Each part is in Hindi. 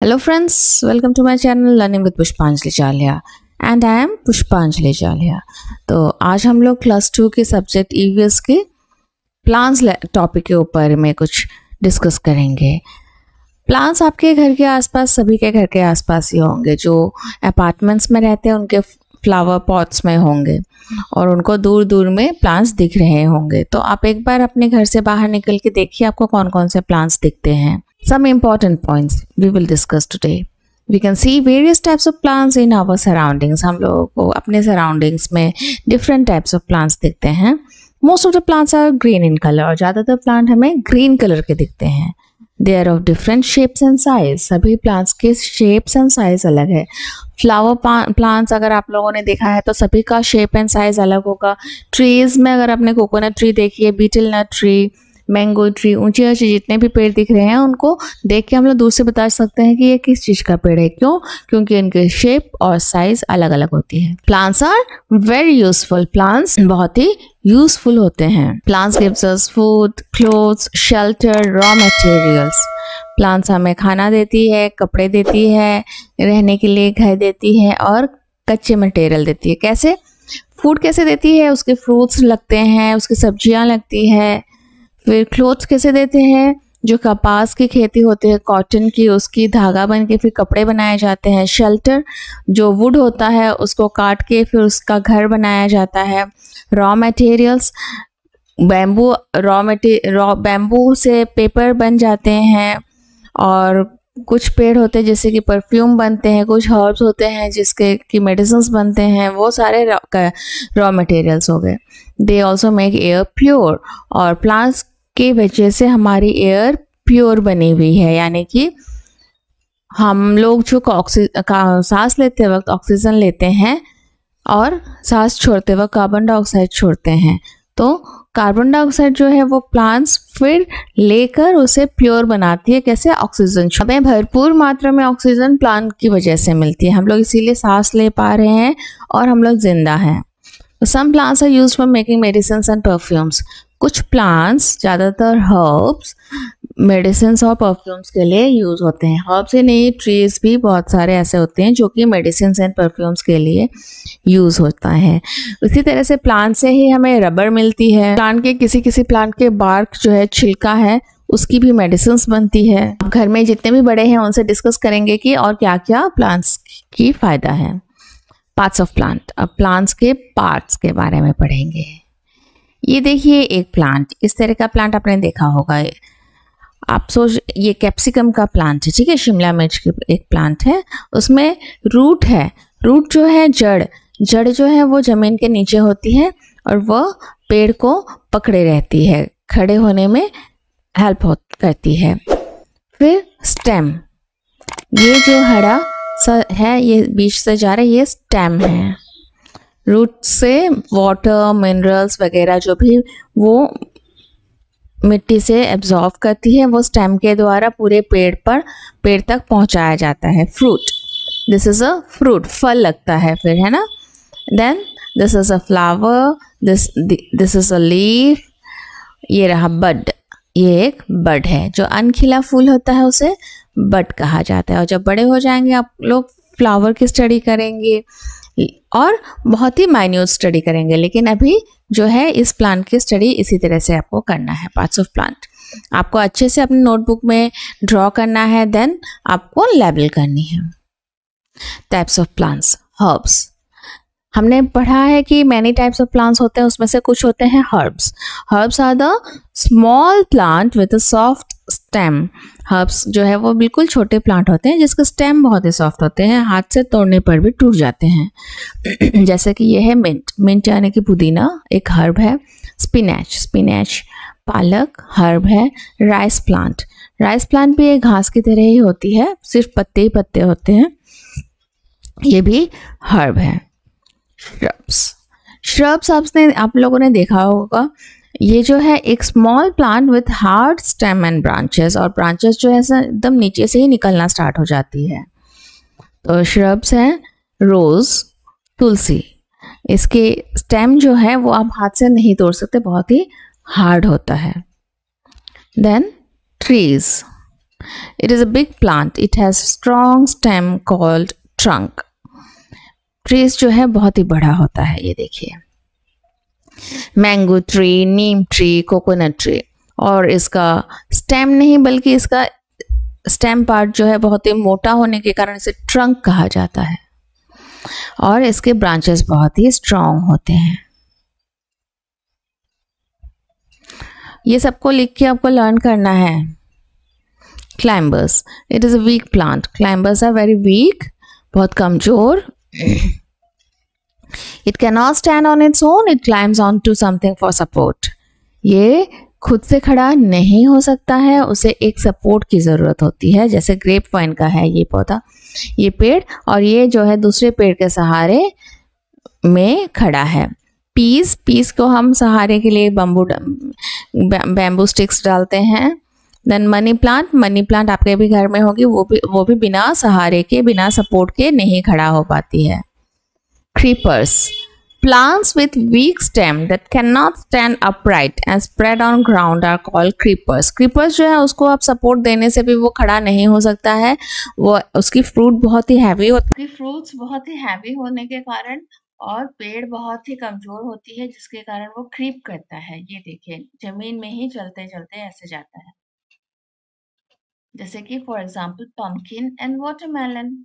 Hello friends, welcome to my channel Learning with Pushpanjali Chalia and I am Pushpanjali Chalia। तो आज हम लोग क्लास 2 के सब्जेक्ट EVS के प्लांट्स टॉपिक के ऊपर में कुछ डिस्कस करेंगे। प्लांट्स आपके घर के आसपास, सभी के घर के आसपास ही होंगे। जो अपार्टमेंट्स में रहते हैं उनके फ्लावर पॉट्स में होंगे और उनको दूर दूर में प्लांट्स दिख रहे होंगे। तो आप एक बार अपने घर से बाहर निकल के देखिए आपको कौन कौन से प्लांट्स दिखते हैं। Some important points we will discuss today. We can see various types of plants in our surroundings. हम लोगों को अपने surroundings में different types of plants दिखते हैं। Most of the plants are green in color और ज़्यादातर plant हमें green color के दिखते हैं। They are of different shapes and size. सभी plants के shapes and size अलग है। Flower plants अगर आप लोगों ने देखा है तो सभी का shape and size अलग होगा। Trees में अगर आपने coconut tree देखी है, betel nut tree, mango tree, ऊंचे ऊंचे जितने भी पेड़ दिख रहे हैं उनको देख के हम लोग दूर से बता सकते हैं कि ये किस चीज का पेड़ है। क्यों? क्योंकि इनके शेप और साइज अलग अलग होती है। Plants are very useful. Plants बहुत ही यूजफुल होते हैं। Plants gives us food, clothes, shelter, raw materials. Plants हमें खाना देती है, कपड़े देती है, रहने के लिए घर देती है और कच्चे मटेरियल देती है। कैसे? फूड कैसे देती है? उसके फ्रूट्स लगते हैं, उसकी सब्जियां लगती है। फिर क्लोथ्स कैसे देते हैं? जो कपास की खेती होती है, कॉटन की, उसकी धागा बन के फिर कपड़े बनाए जाते हैं। शेल्टर, जो वुड होता है उसको काट के फिर उसका घर बनाया जाता है। रॉ मटेरियल्स, बैम्बू से पेपर बन जाते हैं और कुछ पेड़ होते हैं जैसे कि परफ्यूम बनते हैं, कुछ हर्ब्स होते हैं जिसके की मेडिसिन्स बनते हैं, वो सारे रॉ मटेरियल्स हो गए। They also make air pure और प्लांट्स की वजह से हमारी एयर प्योर बनी हुई है। यानी कि हम लोग जो सांस लेते वक्त ऑक्सीजन लेते हैं और सांस छोड़ते वक्त कार्बन डाइऑक्साइड छोड़ते हैं। तो कार्बन डाइऑक्साइड जो है वो प्लांट्स फिर लेकर उसे प्योर बनाती है। कैसे? ऑक्सीजन। हमें भरपूर मात्रा में ऑक्सीजन प्लांट की वजह से मिलती है। हम लोग इसीलिए सांस ले पा रहे हैं और हम लोग जिंदा हैं। Some plants are used for making medicines and perfumes. कुछ प्लांट्स, ज़्यादातर हर्ब्स, मेडिसिन्स और परफ्यूम्स के लिए यूज़ होते हैं। हर्ब्स ही नहीं, ट्रीज भी बहुत सारे ऐसे होते हैं जो कि मेडिसिन्स एंड परफ्यूम्स के लिए यूज़ होता है। उसी तरह से प्लांट से ही हमें रबर मिलती है। प्लांट के किसी प्लांट के बार्क जो है, छिलका है, उसकी भी मेडिसिन्स बनती है। घर में जितने भी बड़े हैं उनसे डिस्कस करेंगे कि और क्या क्या प्लांट्स की फ़ायदा है। Parts of plant. अब प्लांट्स के पार्ट्स के बारे में पढ़ेंगे। ये देखिए एक प्लांट, इस तरह का प्लांट आपने देखा होगा। आप सोच, ये कैप्सिकम का प्लांट है, ठीक है, शिमला मिर्च की एक प्लांट है। उसमें रूट है। रूट जो है जड़ जो है वो जमीन के नीचे होती है और वह पेड़ को पकड़े रहती है, खड़े होने में हेल्प करती है। फिर स्टेम, ये जो हरा है, ये बीच से जा रहा है, ये स्टेम है। रूट से वाटर, मिनरल्स वगैरह जो भी वो मिट्टी से एब्जॉर्व करती है वो स्टेम के द्वारा पूरे पेड़ तक पहुंचाया जाता है। Fruit, this is a fruit, फल लगता है फिर, है ना। Then this is a flower, this is a leaf. ये रहा बड, ये एक बड है। जो अनखिला फूल होता है उसे बड कहा जाता है। और जब बड़े हो जाएंगे आप लोग फ्लावर की स्टडी करेंगे और बहुत ही माइन्यूट स्टडी करेंगे, लेकिन अभी जो है इस प्लांट की स्टडी इसी तरह से आपको करना है। पार्ट्स ऑफ प्लांट आपको अच्छे से अपनी नोटबुक में ड्रॉ करना है, देन आपको लेबल करनी है। Types of plants. हर्ब्स, हमने पढ़ा है कि मैनी टाइप्स ऑफ प्लांट्स होते हैं, उसमें से कुछ होते हैं herbs. Herbs are the small plant with a soft stem. Herbs जो है वो बिल्कुल छोटे प्लांट होते हैं जिसके स्टेम बहुत ही सॉफ्ट होते हैं, हाथ से तोड़ने पर भी टूट जाते हैं। जैसे कि ये है मिंट यानी कि पुदीना, एक हर्ब है। स्पिनैच पालक हर्ब है। राइस प्लांट भी एक घास की तरह ही होती है, सिर्फ पत्ते ही पत्ते होते हैं, ये भी हर्ब है। श्रब्स आप लोगों ने देखा होगा। ये जो है एक small plant with hard stem and branches, और ब्रांचेस जो है एकदम नीचे से ही निकलना स्टार्ट हो जाती है। तो श्रब्स हैं रोज, तुलसी। इसके स्टेम जो है वो आप हाथ से नहीं तोड़ सकते, बहुत ही हार्ड होता है। Then trees, It is a big plant. It has strong stem called trunk. Trees जो है बहुत ही बड़ा होता है, ये देखिए, मैंगो ट्री, नीम ट्री, कोकोनट ट्री, और इसका स्टेम नहीं बल्कि इसका स्टेम पार्ट जो है बहुत ही मोटा होने के कारण इसे ट्रंक कहा जाता है, और इसके ब्रांचेस बहुत ही स्ट्रॉन्ग होते हैं। ये सबको लिख के आपको लर्न करना है। Climbers, it is a weak plant. Climbers are very weak, बहुत कमजोर। It can not stand on its own, it climbs on to something for support. ये खुद से खड़ा नहीं हो सकता है, उसे एक सपोर्ट की ज़रूरत होती है। जैसे ग्रेप वाइन का है ये पौधा, ये पेड़, और ये जो है दूसरे पेड़ के सहारे में खड़ा है। पीस को हम सहारे के लिए बैम्बू स्टिक्स डालते हैं। देन मनी प्लांट आपके भी घर में होगी, वो भी बिना सहारे के, बिना सपोर्ट के नहीं खड़ा हो पाती है। Creepers, plants with weak stem that cannot stand upright and spread on ground are called creepers. Creepers जो है उसको आप सपोर्ट देने से भी वो खड़ा नहीं हो सकता है। वो उसकी फ्रूट्स बहुत ही हैवी होने के कारण, और पेड़ बहुत ही कमजोर होती है, जिसके कारण वो क्रीप करता है। ये देखिए, जमीन में ही चलते चलते ऐसे जाता है। जैसे कि for example pumpkin and watermelon.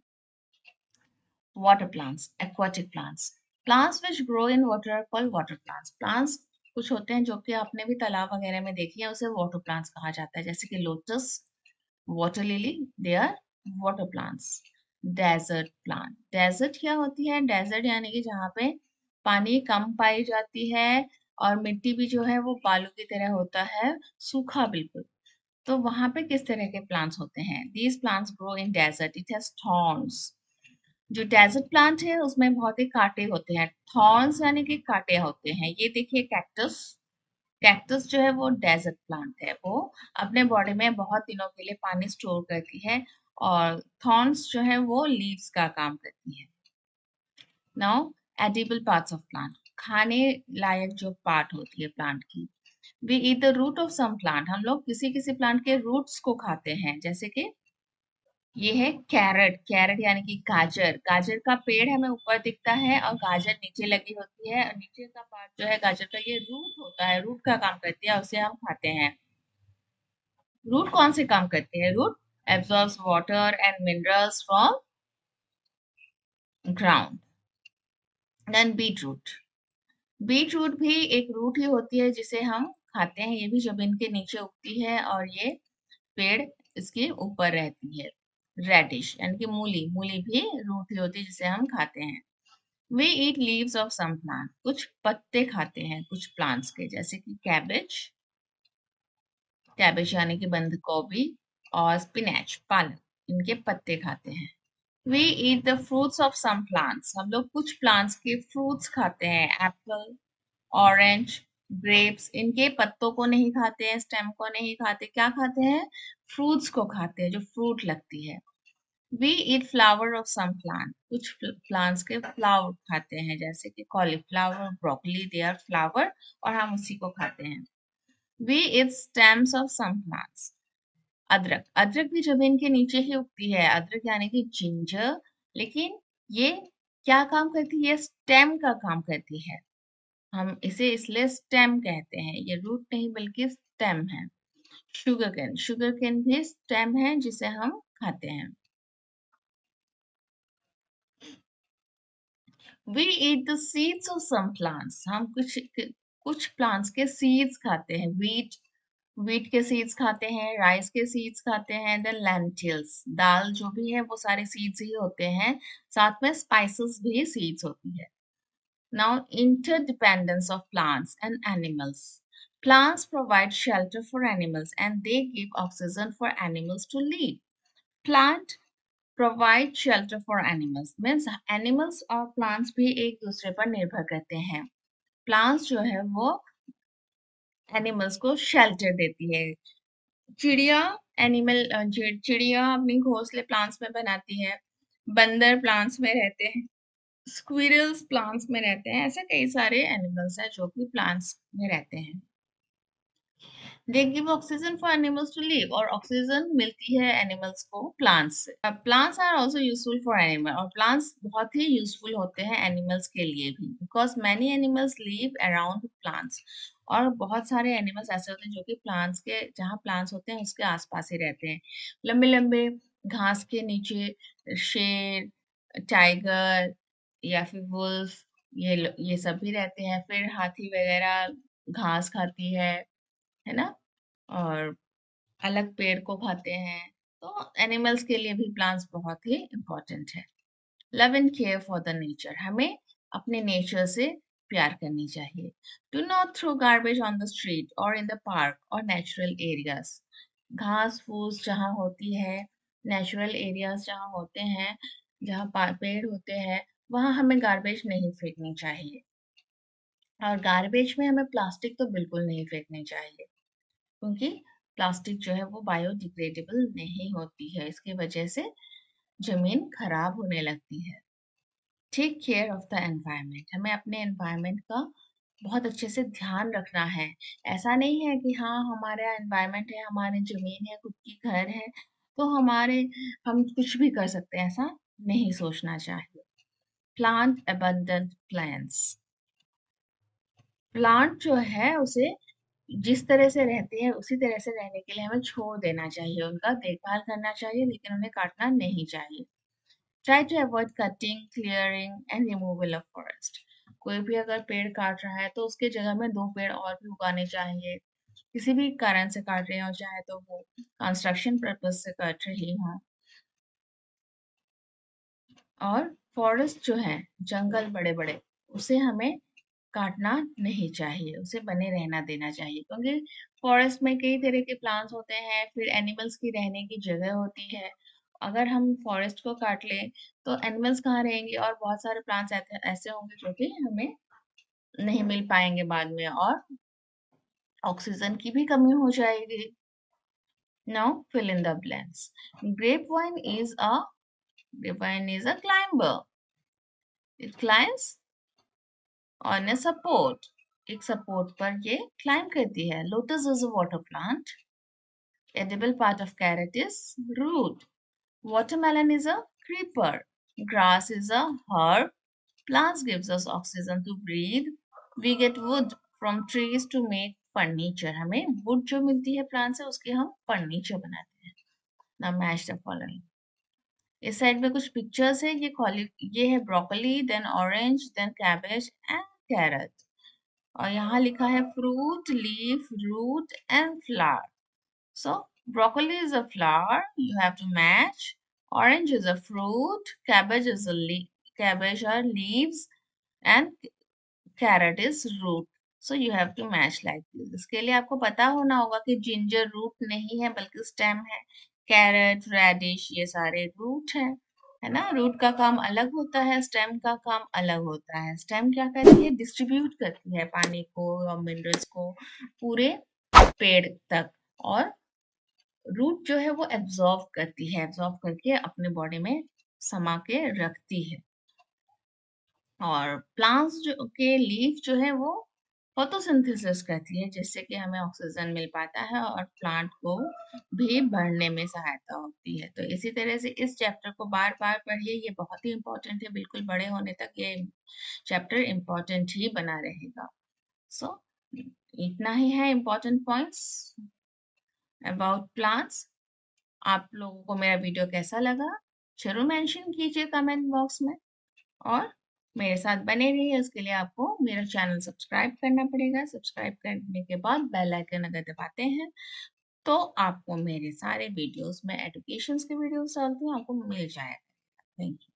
Water plants, aquatic plants. Plants which grow in water are called water plants. Plants कुछ होते हैं जो कि आपने भी तालाब वगैरह में देखी है, उसे वाटर प्लांट्स कहा जाता है। जैसे कि lotus, water lily, they are water plants. Desert plant, desert क्या होती है? डेजर्ट यानी कि जहाँ पे पानी कम पाई जाती है, और मिट्टी भी जो है वो बालू की तरह होता है, सूखा बिल्कुल। तो वहां पे किस तरह के प्लांट्स होते हैं? These plants grow in desert, it has thorns. जो डेजर्ट प्लांट है उसमें बहुत ही कांटे होते हैं, थॉर्न्स यानी कि कांटे होते हैं। ये देखिए कैक्टस, कैक्टस जो है वो डेजर्ट प्लांट है, वो अपने बॉडी में बहुत दिनों के लिए पानी स्टोर करती है, और थॉर्न्स जो है वो लीव्स का काम करती है। Now edible parts of plant, खाने लायक जो पार्ट होती है प्लांट की। We eat the root of some plant, हम लोग किसी किसी प्लांट के रूट्स को खाते हैं। जैसे कि ये है कैरेट, कैरेट यानी कि गाजर। गाजर का पेड़ हमें ऊपर दिखता है और गाजर नीचे लगी होती है, और नीचे का पार्ट जो है गाजर का, ये रूट होता है, रूट का काम करती है, उसे हम खाते हैं। रूट कौन से काम करते हैं? Root absorbs water and minerals from ground. Then beet root, beet root भी एक रूट ही होती है जिसे हम खाते हैं। ये भी जमीन के नीचे उगती है, और ये पेड़ इसके ऊपर रहती है। रेडिश यानी कि मूली, मूली भी रूट ही होती है जिसे हम खाते हैं। We eat leaves of some plant, कुछ पत्ते खाते हैं कुछ प्लांट्स के, जैसे कि कैबेज, कैबेज यानी कि बंद गोभी, और स्पिनच, पालक, इनके पत्ते खाते हैं। We eat the fruits of some plants, हम लोग कुछ प्लांट्स के फ्रूट्स खाते हैं। एप्पल, ऑरेंज, ग्रेप्स, इनके पत्तों को नहीं खाते हैं, स्टेम को नहीं खाते, क्या खाते हैं? फ्रूट्स को खाते हैं, जो फ्रूट लगती है। We eat flower of some plant, कुछ प्लांट्स के फ्लावर खाते हैं, जैसे कि cauliflower, broccoli, they are flower, और हम उसी को खाते हैं। We eat stems of some plants. अदरक, अदरक भी जमीन के नीचे ही उगती है, अदरक यानी कि जिंजर, लेकिन ये क्या काम करती है? ये स्टेम का काम करती है, हम इसे इसलिए स्टेम कहते हैं, ये रूट नहीं बल्कि स्टेम है। शुगर केन, शुगर केन भी स्टेम है जिसे हम खाते हैं। We eat the seeds of some plants. हम कुछ प्लांट्स के सीड्स खाते हैं। वीट के सीड्स खाते हैं, राइस के सीड्स खाते हैं। देन लेंटिल्स, दाल जो भी है वो सारे सीड्स ही होते हैं, साथ में स्पाइसेस भी सीड्स होती है। Now interdependence of plants and animals. Plants provide shelter for animals and they give oxygen for animals to live. Plant provide shelter for animals, means animals और प्लांट्स भी एक दूसरे पर निर्भर करते हैं। प्लांट्स जो है वो एनिमल्स को शेल्टर देती है। चिड़िया चिड़िया अपनी घोंसले प्लांट्स में बनाती है, बंदर प्लांट्स में रहते हैं, स्क्विरल्स प्लांट्स में रहते हैं, ऐसे कई सारे एनिमल्स हैं जो कि प्लांट्स में रहते हैं। They give oxygen for animals to live, और ऑक्सीजन मिलती है एनिमल्स को प्लांट्स से। Plants are also useful for animal, और प्लांट्स बहुत ही यूजफुल होते हैं एनिमल्स के लिए भी, because many animals live around plants. और बहुत सारे एनिमल्स ऐसे होते हैं जो कि प्लांट्स के, जहाँ प्लांट्स होते हैं उसके आसपास ही रहते हैं। लंबे लंबे घास के नीचे शेर, टाइगर या फिर वुल्फ, ये सब भी रहते हैं। फिर हाथी वगैरह घास खाती है ना, और अलग पेड़ को खाते हैं। तो एनिमल्स के लिए भी प्लांट्स बहुत ही इम्पोर्टेंट है। Love and care for the nature, हमें अपने नेचर से प्यार करनी चाहिए। Do not throw garbage on the street और इन द पार्क और नेचुरल एरियाज। घास फूस जहाँ होती है, नेचुरल एरियाज जहाँ होते हैं, जहाँ पेड़ होते हैं, वहाँ हमें गार्बेज नहीं फेंकनी चाहिए। और गार्बेज में हमें प्लास्टिक तो बिल्कुल नहीं फेंकनी चाहिए, क्योंकि प्लास्टिक जो है वो बायोडिग्रेडेबल नहीं होती है, इसकी वजह से जमीन खराब होने लगती है। Take care of the environment, हमें अपने एनवायरनमेंट का बहुत अच्छे से ध्यान रखना है। ऐसा नहीं है कि हाँ हमारा एनवायरनमेंट है, हमारी जमीन है, खुद की घर है, तो हम कुछ भी कर सकते हैं, ऐसा नहीं सोचना चाहिए। प्लांट अबंडेंट प्लांट्स, प्लांट जो है उसे जिस तरह से रहते हैं उसी तरह से रहने के लिए हमें छोड़ देना चाहिए, उनका देखभाल करना चाहिए, लेकिन उन्हें काटना नहीं चाहिए। Try to avoid cutting, clearing and removal of forest, कोई भी अगर पेड़ काट रहा है तो उसके जगह में 2 पेड़ और भी उगाने चाहिए। किसी भी कारण से काट रहे हो, चाहे तो वो कंस्ट्रक्शन पर्पज से काट रही हो। और फॉरेस्ट जो है, जंगल बड़े बड़े, उसे हमें काटना नहीं चाहिए, उसे बने रहना देना चाहिए, क्योंकि फॉरेस्ट में कई तरह के प्लांट्स होते हैं, फिर एनिमल्स की रहने की जगह होती है। अगर हम फॉरेस्ट को काट लें तो एनिमल्स कहाँ रहेंगे, और बहुत सारे प्लांट्स ऐसे होंगे जो कि हमें नहीं मिल पाएंगे बाद में, और ऑक्सीजन की भी कमी हो जाएगी। Now fill in the blanks. grapevine is a grapevine is a climber. It climbs on a support, एक सपोर्ट पर ये क्लाइम करती है। Lotus is a water plant. Edible part of carrot is root. Watermelon is a creeper. Grass is a herb. Plants gives us oxygen to breathe. We get wood from trees to make furniture. हमें wood जो मिलती है प्लांट से उसके हम फर्नीचर बनाते हैं। Now match the following. इस साइड में कुछ पिक्चर्स है, ये है broccoli, then orange, then cabbage and carrot. और यहाँ लिखा है fruit, leaf, root and flower. So broccoli is a flower, you have to match. Orange is a fruit, cabbage are leaves, and carrot is root. So you have to match like this. इसके लिए आपको पता होना होगा कि जिंजर रूट नहीं है बल्कि स्टेम है। कैरेट, रेडिश, ये सारे रूट है ना। रूट का काम अलग होता है, स्टेम का काम अलग होता है। स्टेम क्या करती है, डिस्ट्रीब्यूट करती है पानी को और मिनरल्स को पूरे पेड़ तक, और रूट जो है वो एब्जॉर्ब करती है, एब्जॉर्ब करके अपने बॉडी में समा के रखती है। और प्लांट्स जो के लीफ जो है वो फोटोसिंथेसिस करती है, जिससे कि हमें ऑक्सीजन मिल पाता है और प्लांट को भी बढ़ने में सहायता होती है। तो इसी तरह से इस चैप्टर को बार बार पढ़िए, ये बहुत ही इम्पोर्टेंट है, बिल्कुल बड़े होने तक ये चैप्टर इम्पोर्टेंट ही बना रहेगा। सो इतना ही है इम्पोर्टेंट पॉइंट्स अबाउट प्लांट्स। आप लोगों को मेरा वीडियो कैसा लगा जरूर मेंशन कीजिए कमेंट बॉक्स में, और मेरे साथ बने रहिए। उसके लिए आपको मेरा चैनल सब्सक्राइब करना पड़ेगा। सब्सक्राइब करने के बाद बेल आइकन अगर दबाते हैं तो आपको मेरे सारे वीडियोस में एजुकेशन के वीडियोस डालती हूँ, आपको मिल जाएगा। Thank you.